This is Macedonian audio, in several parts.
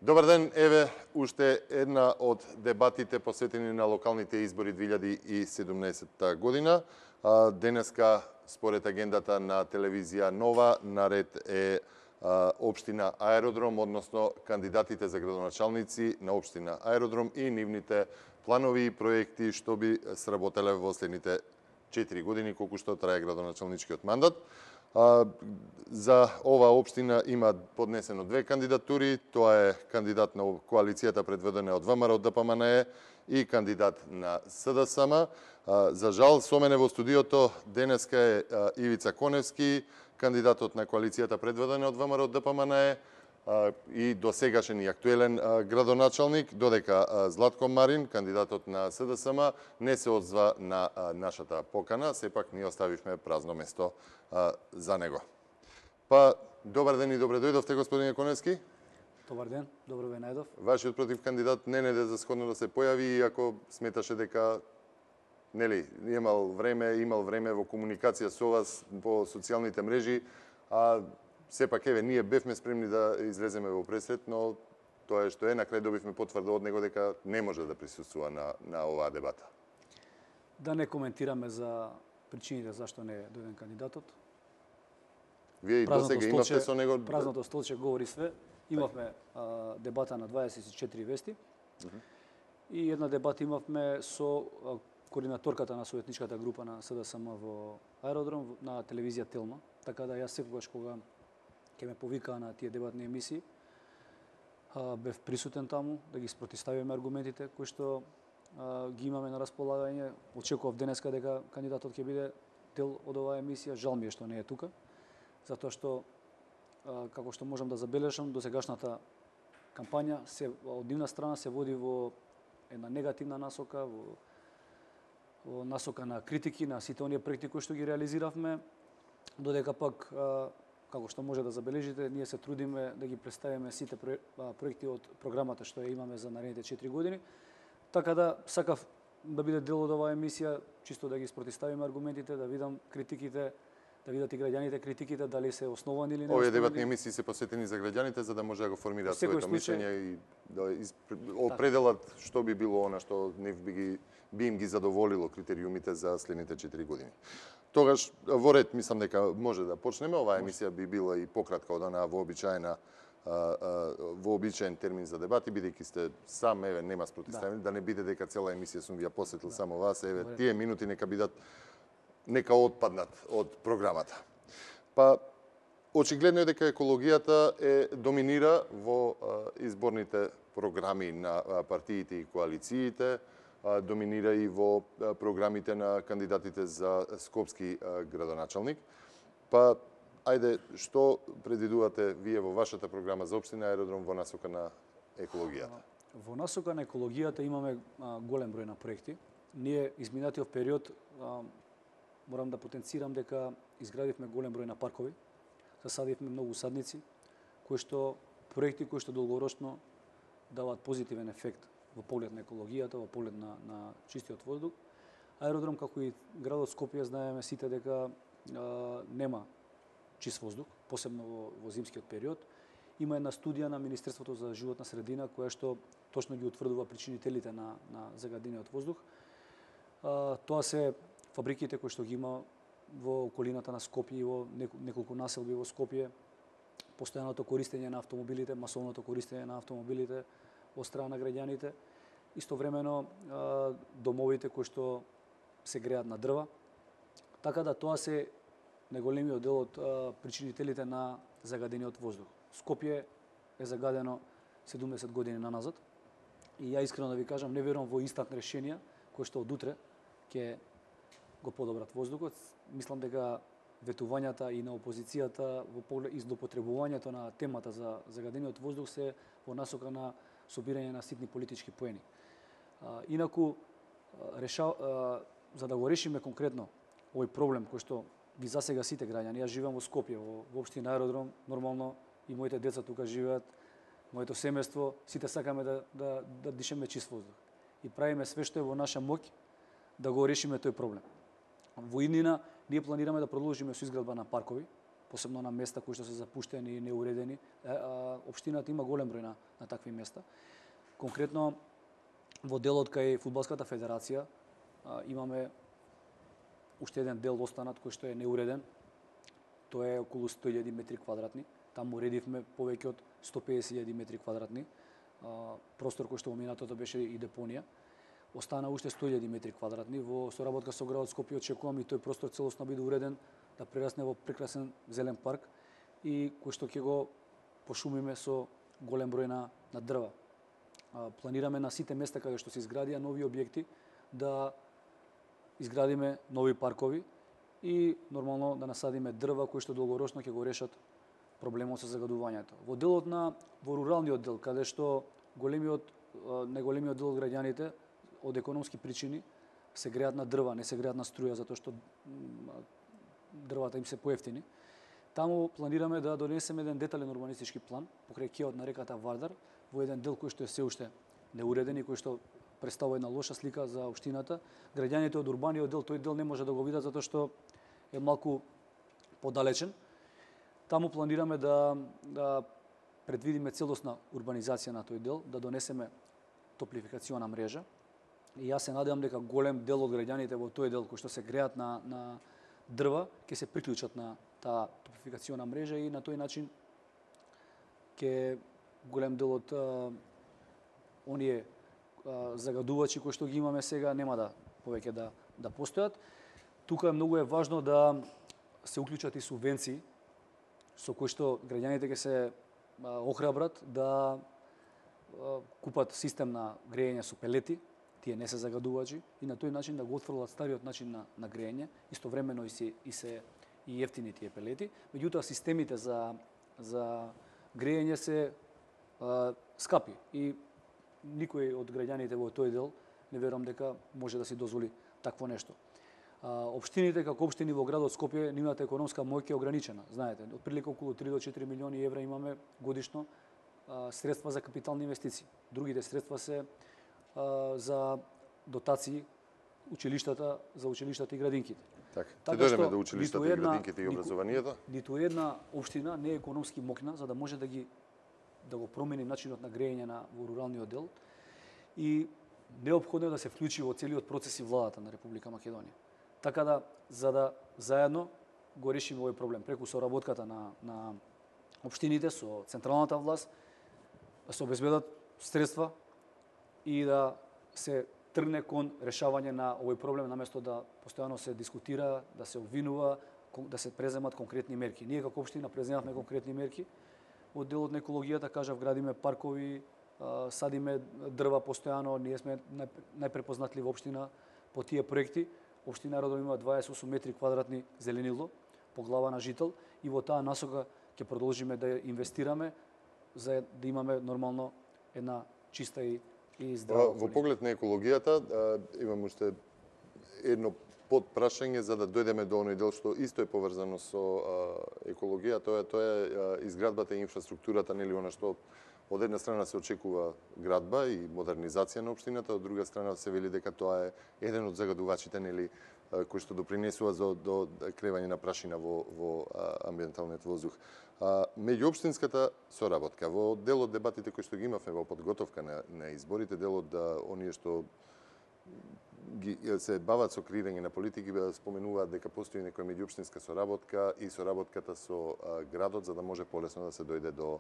Добар ден, еве уште една од дебатите посветени на локалните избори 2017 година. Денеска, според агендата на телевизија Нова, наред е општина Аеродром, односно кандидатите за градоначалници на општина Аеродром и нивните планови и проекти што би сработеле во следните 4 години, колку што трае градоначалничкиот мандат. За оваа општина има поднесено две кандидатури. Тоа е кандидат на коалицијата предводена од ВМРО ДПМНЕ и кандидат на СДСМ. За жал, со мене во студиото денеска е Ивица Коневски, кандидатот на коалицијата предводена од ВМРО ДПМНЕ и досегашен и актуелен градоначалник, додека Златко Марин, кандидатот на СДСМ, не се одзва на нашата покана, сепак ние оставивме празно место за него. Па, добар ден и добре дојдовте, господине Коневски. Добар ден, добро ве најдов. Вашиот против кандидат не најде за сходно да се појави, иако сметаше дека имал време во комуникација со вас по социјалните мрежи, сепак еве ние бевме спремни да излеземе во пресрет, но тоа е што е, на крај добивме потврда од него дека не може да присуствува на оваа дебата. Да не коментираме за причините зашто не е дојден кандидатот. Вие и досега имавте со него... Празното столче говори све. Имавме дебата на 24 вести и една дебата имавме со координаторката на советничката група на СДСМ во Аеродром на телевизија Телма. Така да јас секогаш кога ќе ме повикаа на тие дебатни емисии, бев присутен таму да ги спротивставиме аргументите кои што ги имаме на располагање. Очекував денеска дека кандидатот ќе биде дел од оваа емисија. Жал ми е што не е тука, затоа што како што можам да забележам, досегашната кампања од нивна страна се води во една негативна насока, во насока на критики на сите оние проекти кои што ги реализиравме, додека пак како што може да забележите, ние се трудиме да ги представиме сите проекти од програмата што ја имаме за наредните 4 години. Така да сакав да биде дел од оваа емисија, чисто да ги спротивставиме аргументите, да видам критиките, да видат и граѓаните критиките дали се основани или не. Овие дебатни емисии се посветени за граѓаните за да може да го формираат своето мислење и да определат што би било она што би им ги задоволило критериумите за следните 4 години. Тогаш во ред мислам дека може да почнеме. Оваа емисија би била и пократка од онаа вообичаен термин за дебати, бидејќи сте сам, еве, нема спротивставени, да не биде дека цела емисија сум ви ја посветил само вас, еве, тие минути нека отпаднат од програмата. Па, очигледно е дека екологијата доминира во изборните програми на партиите и коалициите, доминира и во програмите на кандидатите за скопски градоначалник. Па, ајде, што предвидувате вие во вашата програма за општина Аеродром во насока на екологијата? Во насока на екологијата имаме голем број на проекти. Ние изминатиот период морам да потенцирам дека изградивме голем број на паркови, засадивме многу садници, проекти кои што долгорочно даваат позитивен ефект во поглед на екологијата, во поглед на чистиот воздух. Аеродром, како и градот Скопје, знаеме сите дека нема чист воздух, посебно во зимскиот период. Има една студија на Министерството за животна средина која што точно ги утврдува причинителите на загадениот воздух. Тоа се фабриките кои што ги има во околината на Скопје и во неколку населби во Скопје, постојаното користење на автомобилите, масовното користење на автомобилите од страна на граѓаните, истовремено домовите кои што се греат на дрва. Така да тоа се најголемиот дел од причинителите на загадениот воздух. Скопје е загадено 70 години наназад и ја искрено да ви кажам, не верувам во инстантни решенија кои што од утре ќе го подобрат воздухот. Мислам дека ветувањата и на опозицијата во поглед злоупотребувањето на темата за загадениот воздух се во насока на собирање на ситни политички поени. Инаку, за да го решиме конкретно овој проблем кој што ги засега сите граѓани, јас живеам во Скопје, во општина Аеродром, нормално и моите деца тука живеат, моето семејство, сите сакаме да дишеме чист воздух. И правиме све што е во наша моќ да го решиме тој проблем. Во иднина ние планираме да продолжиме со изградба на паркови, посебно на места кои што се запуштени и неуредени. Општината има голем број на такви места. Конкретно во делот кај Фудбалската федерација имаме уште еден дел останат кој што е неуреден. Тоа е околу 100.000 метри квадратни. Таму уредивме повеќе од 150.000 метри квадратни. Простор кој што во минатото беше и депонија. Остана уште 100.000 метри квадратни. Во соработка со градот Скопје очекувам и тој простор целосно биде уреден да прерасне во прекрасен зелен парк и кој што ќе го пошумиме со голем број на дрва. Планираме на сите места каде што се изградија нови објекти да изградиме нови паркови и нормално да насадиме дрва кои што долгорочно ќе го решат проблемот со загадувањето. Во руралниот дел каде што неголемиот дел од граѓаните од економски причини се греат на дрва, не се греат на струја затоа што дрвата им се поевтини. Таму планираме да донесеме еден детален урбанистички план покрај кеот на реката Вардар во еден дел кој што е се уште неуреден и кој што представува една лоша слика за општината. Граѓаните од урбаниот дел тој дел не може да го видат затоа што е малку подалечен. Таму планираме да предвидиме целосна урбанизација на тој дел, да донесеме топлификациона мрежа. И јас се надевам дека голем дел од граѓаните во тој дел кои што се греат на дрва ќе се приклучат на таа топлификациона мрежа и на тој начин ќе голем дел од оние загадувачи кои што ги имаме сега нема да повеќе да постојат. Тука многу е важно да се уклучат и субвенции со кои што граѓаните ќе се охрабрат да купат систем на грејење со пелети, тие не се загадувачи и на тој начин да го отфрлат стариот начин на грејење, истовремено и ефтини тие пелети. Меѓутоа системите за грејење се скапи и никој од граѓаните во тој дел не верувам дека може да си дозволи такво нешто. Општините како општини во градот Скопје нивната економска моќ е ограничена, знаете, отприлика околу 3 до 4 милиони евра имаме годишно средства за капитални инвестиции. Другите средства се за дотации за училиштата и градинките. Така, ќе дојдеме до училиштата и градинките и образованието. Ниту една општина не е економски моќна за да може да го промени начинот на грејење во руралниот дел и неопходно е да се вклучи во целиот процес и владата на Република Македонија. Така да, за да заедно го решиме овој проблем преку соработката на општините со централната власт, да се обезбедат средства и да се тргне кон решавање на овој проблем наместо да постојано се дискутира, да се обвинува, да се преземат конкретни мерки. Ние како општина преземавме конкретни мерки. Од делот на екологијата, кажав, градиме паркови, садиме дрва постојано, ние сме најпрепознатлива општина по тие проекти. Општина Аеродром има 28 метри квадратни зеленило по глава на жител и во таа насока ќе продолжиме да инвестираме за да имаме нормално една чиста и здрава околина. Во поглед на екологијата имам уште едно подпрашање за да дојдеме до оној дел што исто е поврзано со екологија, тоа е изградбата и инфраструктурата, нели она што од една страна се очекува градба и модернизација на општината, од друга страна се вели дека тоа е еден од загадувачите, нели, кои што допринесува до кревање на прашина во амбиенталниот воздух. Меѓуопштинската соработка во дел од дебатите кои што ги имавме во подготовка на изборите, дел од оние што се бават со креирање на политики, споменуваат дека постои некоја меѓуопштинска соработка и соработката со градот за да може полесно да се дојде до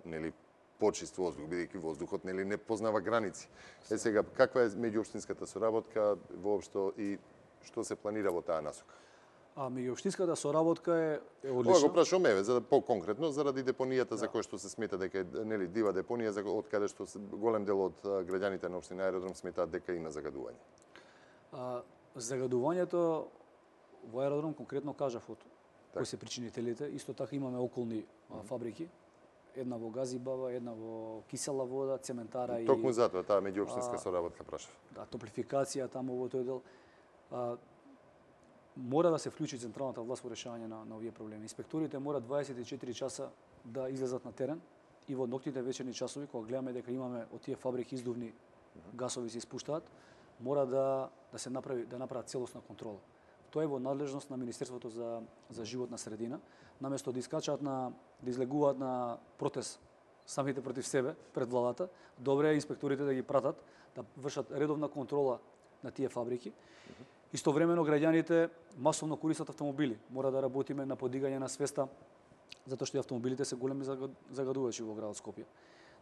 нели почист воздух, бидејќи воздухот нели не познава граници. Сега каква е меѓуопштинската соработка воопшто и што се планира во таа насока? Меѓуопштинската соработка е одлична. Ова го прашувам за да по-конкретно заради депонијата за која што се смета дека е нели дива депонија од каде што голем дел од граѓаните на општина Аеродром сметаат дека има загадување. Загадувањето во Аеродром конкретно кажав кои се причинителите, исто така имаме околни фабрики. Една во Газибава, една во кисела вода, цементара и токму затоа таа меѓуопштинска соработка прашав. Да, топлификација таму во тој дел. Мора да се вклучи централната власт во решавање на овие проблеми. Инспекторите мора 24 часа да излезат на терен и во ноќните вечерни часови кога гледаме дека имаме од тие фабрики издувни гасови се испуштаат, мора да направат целосна контрола. Тоа е во надлежност на Министерството за животна средина. Наместо да искачаат да излегуваат на протест самите против себе пред владата, добре е инспекторите да ги пратат да вршат редовна контрола на тие фабрики. Истовремено граѓаните масовно користат автомобили. Мора да работиме на подигање на свеста, затоа што и автомобилите се големи загадувачи во градот Скопје.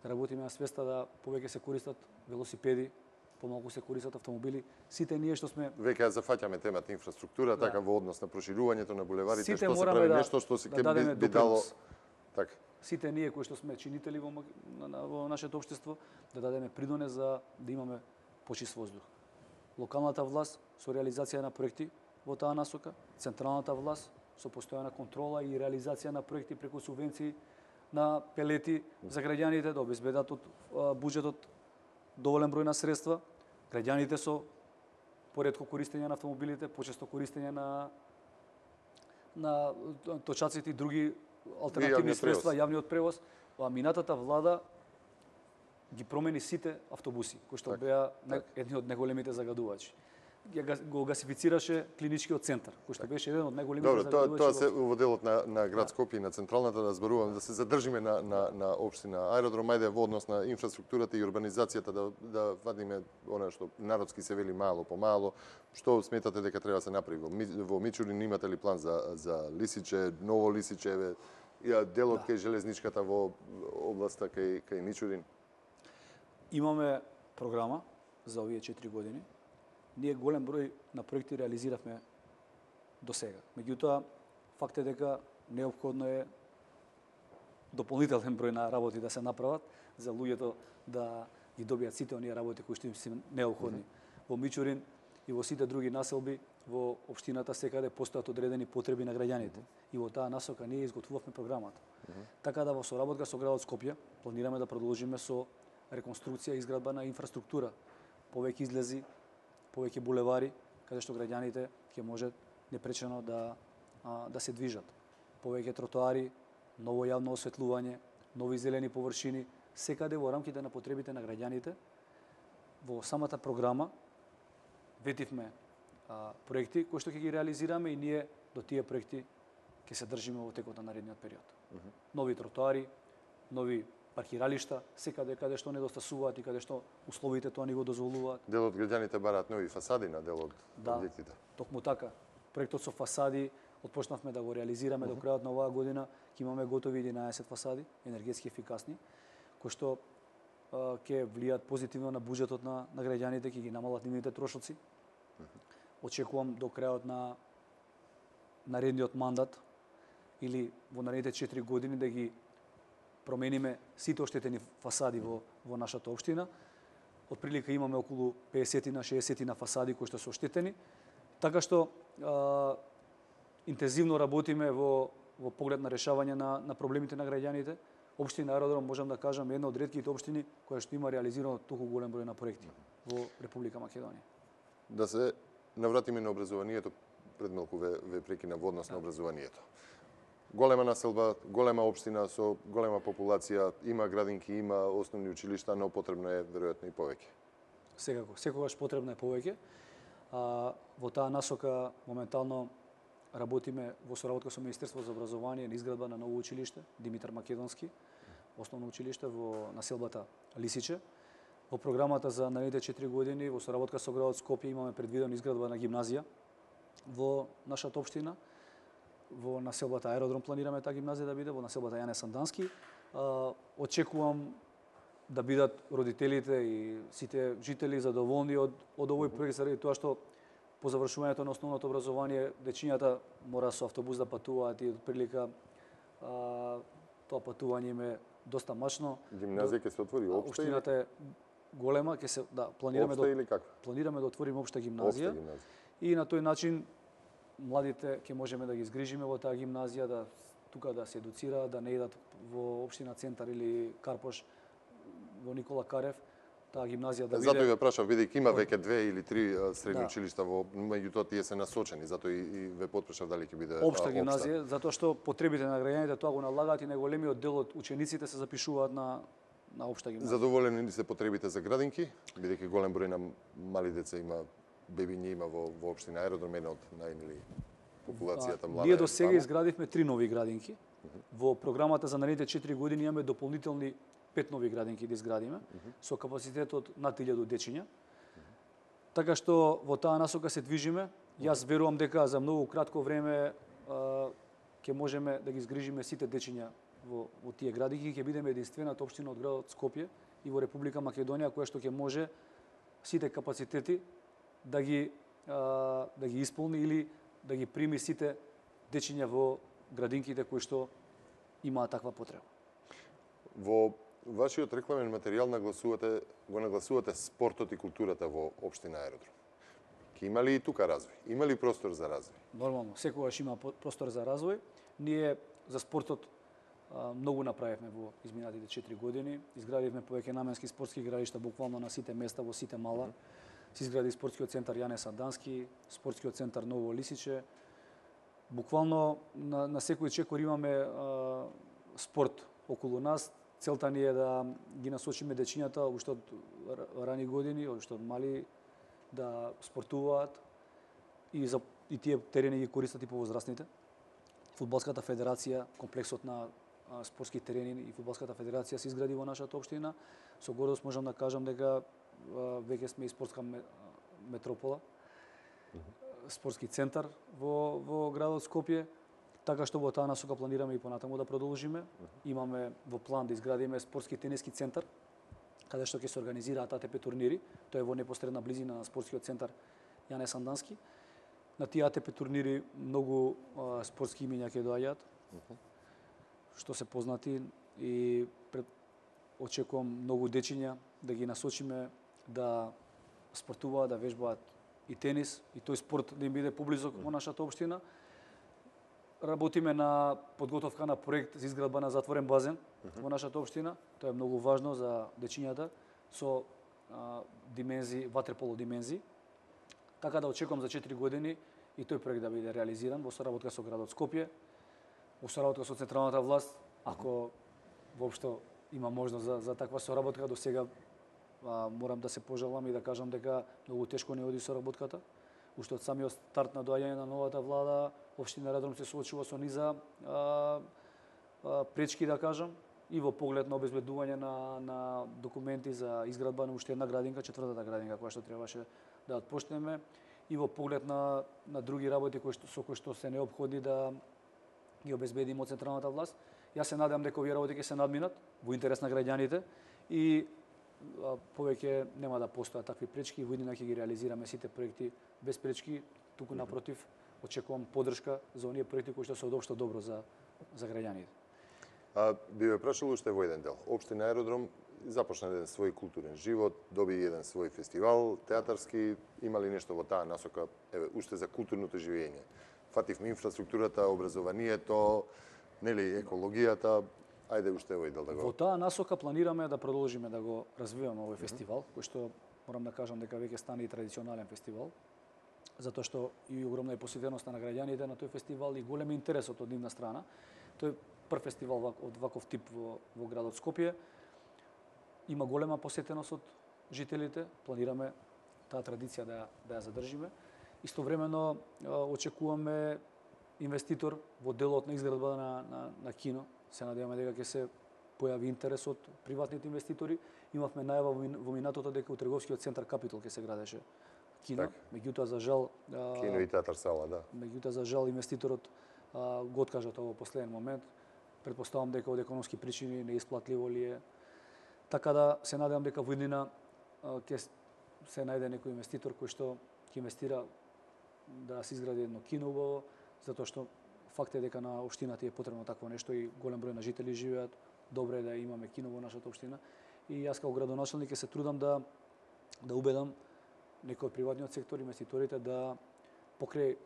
Да работиме на свеста да повеќе се користат велосипеди, помалку се користат автомобили. Сите ние што сме Веќе зафаќаме темата инфраструктура, така во однос на проширувањето на булеварите, Сите што се мораме прави да- нешто што се да дадеме би дало допринос. така. Сите ние кои што сме чинители во нашето општество да дадеме придонес за да имаме почист воздух. Локалната власт со реализација на проекти во таа насока, централната власт со постојана контрола и реализација на проекти преку субвенции на пелети за граѓаните да обезбедат од буџетот доволен број на средства, граѓаните со поретко користење на автомобилите, почесто користење на точаците и други алтернативни јавниот средства, превоз. јавниот превоз. Минатата влада ги промени сите автобуси, кои што беа едни од најголемите загадувачи. Го гасифицираше клиничкиот центар, кој што беше еден од најголемите Добро, загадувачи. тоа се во делот на град Скопје и на централната да зборувам, да се задржиме на општина Аеродром, ајде во однос на инфраструктурата и урбанизацијата да вадиме она што народски се вели мало по мало. Што сметате дека треба да се направи во Мичурин? Имате ли план за Лисиче, Ново Лисиче, делот кај железничката во областа кај Мичурин? Имаме програма за овие 4 години. Ние голем број на проекти реализиравме до сега. Меѓутоа, факт е дека неопходно е дополнителен број на работи да се направат за луѓето да ги добијат сите оние работи кои што им се неопходни. Во Мичурин и во сите други населби во општината секаде постојат одредени потреби на граѓаните. И во таа насока ние изготвувавме програмата. Така да во соработка со градот Скопје планираме да продолжиме со реконструкција и изградба на инфраструктура, повеќе излези, повеќе булевари, каде што граѓаните ќе можат непречено да се движат. Повеќе тротоари, ново јавно осветлување, нови зелени површини, секаде во рамките на потребите на граѓаните. Во самата програма ветивме проекти кои што ќе ги реализираме и ние до тие проекти ќе се држиме во текот на наредниот период. Нови тротоари, нови паркиралишта, секаде каде што недостасуваат и каде што условите тоа ни го дозволуваат. Дел од граѓаните бараат нови фасади на дел од објектите. Токму така. Проектот со фасади отпочнавме да го реализираме до крајот на оваа година. Ќе имаме готови 11 фасади, енергетски ефикасни, кои што ќе влијаат позитивно на буџетот на граѓаните, ќе ги намалат нивните трошоци. Очекувам до крајот на наредниот мандат или во наредните 4 години да ги промениме сите оштетени фасади во нашата општина. Отприлика имаме околу 50 на 60 на фасади кои што се оштетени. Така што интензивно работиме во поглед на решавање на проблемите на граѓаните. Општина Аеродром, можам да кажам, е една од ретките општини која што има реализирано толку голем број на проекти во Република Македонија. Да се навратиме на образованието, пред малку ве прекина во однос на образованието. Голема населба, голема општина со голема популација, има градинки, има основни училишта, но потребно е веројатно и повеќе. Секогаш потребно е повеќе. Во таа насока моментално работиме во соработка со Министерството за образование на изградба на ново училиште Димитар Македонски, основно училиште во населбата Лисиче. Во програмата за наредните 4 години во соработка со градот Скопје имаме предвидено изградба на гимназија во нашата општина. Во населбата Аеродром планираме таа гимназија да биде, во населбата Јане Сандански. Очекувам да бидат родителите и сите жители задоволни од овој проект заради тоа што по завршувањето на основното образование дечињата мора со автобус да патуваат и отприлика тоа патување им е доста мачно. Гимназија ќе се отвори општа Општината е голема, ќе се планираме планираме да отвориме општа гимназија. И на тој начин младите ќе можеме да ги згрижиме во таа гимназија, тука да се едуцираат, да не идат во општина Центар или Карпош во Никола Карев, таа гимназија да биде. Затоа ве прашав, бидејќи има веќе 2 или 3 средни училишта меѓутоа тие се насочени, затоа и ве потпрашав дали ќе биде општа гимназија, затоа што потребите на граѓаните тоа го налагаат и најголемиот дел од учениците се запишуваат на општа гимназија. Задоволени ли се потребите за градинки, бидејќи голем број на мали деца има бебиња има во општина Аеродром, една од најмили популацијата млада. Ние до сега изградивме 3 нови градинки. Во програмата за наредните 4 години имаме дополнителни 5 нови градинки да изградиме со капацитет од над 1000 дечиња. Така што во таа насока се движиме. Јас верувам дека за многу кратко време ќе можеме да ги згрижиме сите дечиња во тие градинки, ќе бидеме единствената општина од градот Скопје и во Република Македонија која што ќе може сите капацитети да ги исполни или да ги прими сите дечиња во градинките кои што имаат таква потреба. Во вашиот рекламен материјал го нагласувате спортот и културата во општина Аеродром. Ке има ли и тука развој? Има ли простор за развој? Нормално, секогаш има простор за развој. Ние за спортот многу направивме во изминатите 4 години. Изградивме повеќе наменски спортски игралишта буквално на сите места, во сите мала. Се изгради спортскиот центар Јане Сандански, спортскиот центар Ново Лисиче. Буквално на секој чекор имаме спорт околу нас. Целта ни е да ги насочиме дечињата уште од рани години, уште од мали да спортуваат и тие терени ги користат и повозрастните. Фудбалската федерација, комплексот на спортски терени и фудбалската федерација се изгради во нашата општина. Со гордост можам да кажам дека веќе сме и спортска метропола, спортски центар во градот Скопје, така што во таа насока планираме и понатаму да продолжиме. Имаме во план да изградиме спортски тениски центар, каде што ќе се организираат АТП турнири. Тоа е во непосредна близина на спортскиот центар Јане Сандански. На тие АТП турнири многу спортски имиња ќе доаѓаат, што се познати, и очекувам многу дечиња да ги насочиме да спортуваат, да вежбаат и тенис, и тој спорт да им биде поблизок во нашата општина. Работиме на подготовка на проект за изградба на затворен базен во нашата општина. Тоа е многу важно за дечињата со димензии, ватерполо димензии. Така да очекувам за 4 години и тој проект да биде реализиран во соработка со градот Скопје, во соработка со централната власт, ако воопшто има можност за таква соработка. До сега морам да се пожалам и да кажам дека многу тешко не оди соработката. Уште од самиот старт на доаѓање на новата влада, општина Аеродром се соочува со низа пречки, да кажам, и во поглед на обезбедување на документи за изградба на уште една градинка, четвртата градинка која што требаше да отпочнеме, и во поглед на други работи со кои што се неопходни да ги обезбедиме од централната власт. Јас се надевам дека овие работи ќе се надминат во интерес на граѓаните и повеќе нема да постојат такви пречки и во иднина ќе ги реализираме сите проекти без пречки. Туку напротив, очекувам поддршка за оние проекти кои што се од општо добро за граѓаните. Би ве прашал уште во еден дел. Општина Аеродром започна еден свој културен живот, доби еден свој фестивал, театарски, има ли нешто во таа насока, уште за културното живење? Фативме инфраструктурата, образованието, нели, екологијата, ајде уште овој дел да го... Во таа насока планираме да продолжиме да го развиваме овој фестивал, кој што морам да кажам дека веќе стане и традиционален фестивал, затоа што и огромна е посетеноста на граѓаните на тој фестивал и голем интересот од нивна страна. Тој е прв фестивал од ваков тип во градот Скопје. Има голема посетеност од жителите, планираме таа традиција да ја задржиме. Истовремено очекуваме инвеститор во делот на изградба на кино. Се надеваме дека ќе се појави интерес од приватните инвеститори. Имавме најава во минатото дека у трговскиот центар Капитол ќе се градеше кино. Меѓутоа за жал кино и театар сала, да. Меѓутоа за жал инвеститорот го откажа тоа во последен момент. Претпоставам дека од економски причини, неисплатливо ли е. Така да се надевам дека во иднина ќе се најде некој инвеститор кој што ќе инвестира да се изгради едно кино убаво, затоа што факт е дека на општината е потребно такво нешто и голем број на жители живеат. Добре е да имаме кино во нашата општина. И јас како градоначелник ќе се трудам да убедам некој од приватниот сектор, инвеститорите да покрај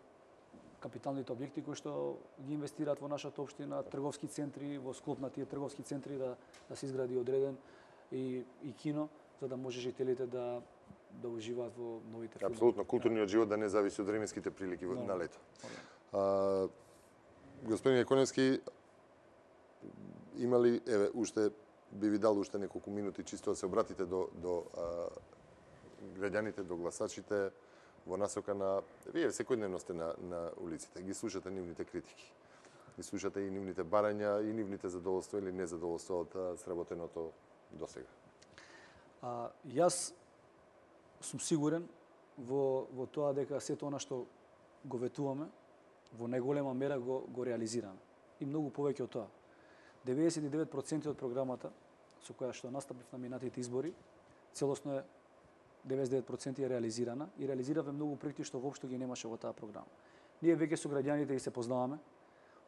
капиталните објекти кои што ги инвестираат во нашата општина, трговски центри, во склоп на тие трговски центри да се изгради одреден и кино, за да може жителите да уживаат во новите филми. Апсолутно, културниот живот да не зависи од временските прилики на лето. Господин Еконевски, има ли, уште би ви дал уште неколку минути чисто да се обратите до граѓаните, до гласачите, во насока на вие секојдневно сте на улиците, ги слушате нивните критики. Ги слушате и нивните барања и нивните задоволства или незадоволства од сработеното досега. Јас сум сигурен во тоа дека сето она што го ветуваме во најголема мера го реализираме. И многу повеќе од тоа. 99% од програмата со која што настапив на минатите избори, целосно е 99% е реализирана и реализиравме многу проекти што воопшто ги немаше во таа програма. Ние веќе со граѓаните и се познаваме,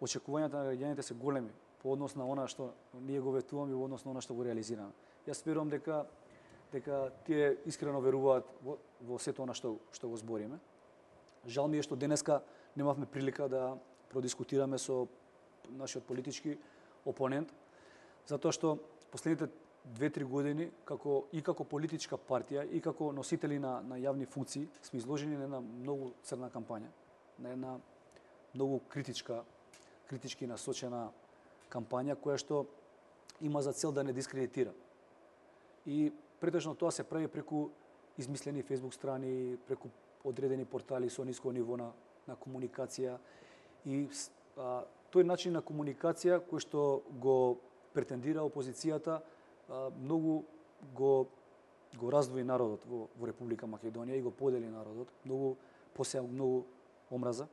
очекувањата на граѓаните се големи по однос на она што ние го ветуваме и во однос на она што го реализираме. Јас верувам дека тие искрено веруваат во сето она што го збориме. Жал ми е што денеска немавме прилика да продискутираме со нашиот политички опонент, затоа што последните 2-3 години како политичка партија и како носители на јавни функции сме изложени на една многу црна кампања, на една многу критички насочена кампања која што има за цел да не дискредитира. И претежно тоа се прави преку измислени Facebook страни, преку одредени портали со ниско ниво на комуникација и тој начин на комуникација кој што го претендира опозицијата многу го раздвои народот во Република Македонија и го подели народот, посеа многу омраза.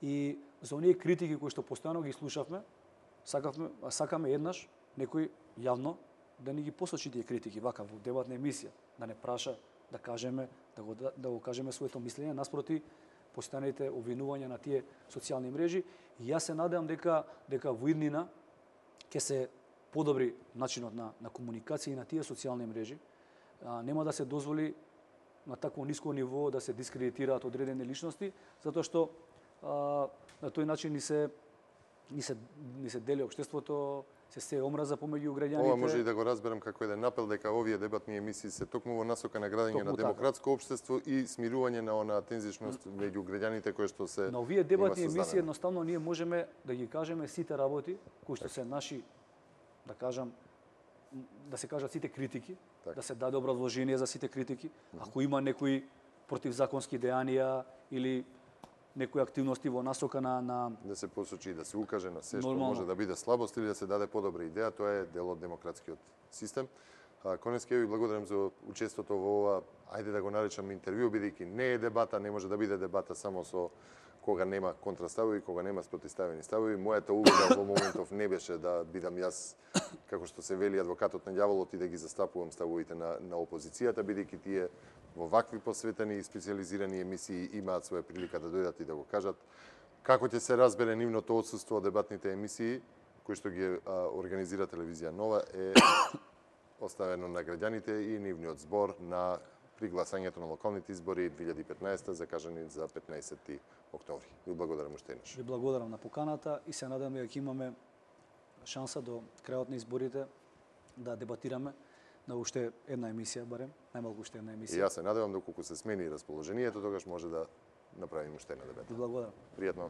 И за оние критики кои што постојано ги слушавме, сакаме еднаш некој јавно да ни ги посочи тие критики, вака во дебатна емисија, да не праша, да кажеме, да го кажеме своето мислење, наспроти постојаните обвинувања на тие социјални мрежи. И јас се надевам дека во иднина ќе се подобри начинот на комуникација и на тие социјални мрежи. Нема да се дозволи на такво ниско ниво да се дискредитираат одредени личности, затоа што на тој начин ни се дели општеството, се сее омраза помеѓу граѓаните. Ова може и да го разберам како еден апел дека овие дебатни емисии се токму во насока на градење на демократско општество и смирување на она тензичност меѓу граѓаните кои што се на овие дебатни емисии едноставно ние можеме да ги кажеме сите работи кои што се наши, да се кажат сите критики, да се даде образложение за сите критики. Ако има некои противзаконски дејанија или некои активности во насока на да се посочи, да се укаже на се што може да биде слабост или да се даде подобра идеја, тоа е дел од демократскиот систем. Конески ви благодарам за учеството во ова, ајде да го наречам интервју, бидејќи не е дебата, не може да биде дебата само со кога нема контраставови, кога нема спротивставени ставови. Мојата улога во моментов не беше да бидам јас, како што се вели, адвокатот на ѓаволот и да ги застапувам ставовите на опозицијата, бидејќи тие во вакви посветени и специјализирани емисии имаат своја прилика да дојдат и да го кажат. Како ќе се разбере нивното отсуство од дебатните емисии, кои што ги организира телевизија Нова, е оставено на граѓаните и нивниот збор при гласањето на локалните избори 2015 закажани за 15 октомври. Ви благодарам уште еднаш. Ви благодарам на поканата и се надевам дека ќе имаме шанса до крајот на изборите да дебатираме на уште една емисија, барем, најмалку уште една емисија. И јас се надевам доколку се смени расположението, тогаш може да направиме уште една дебата. Ви благодарам. Пријатно.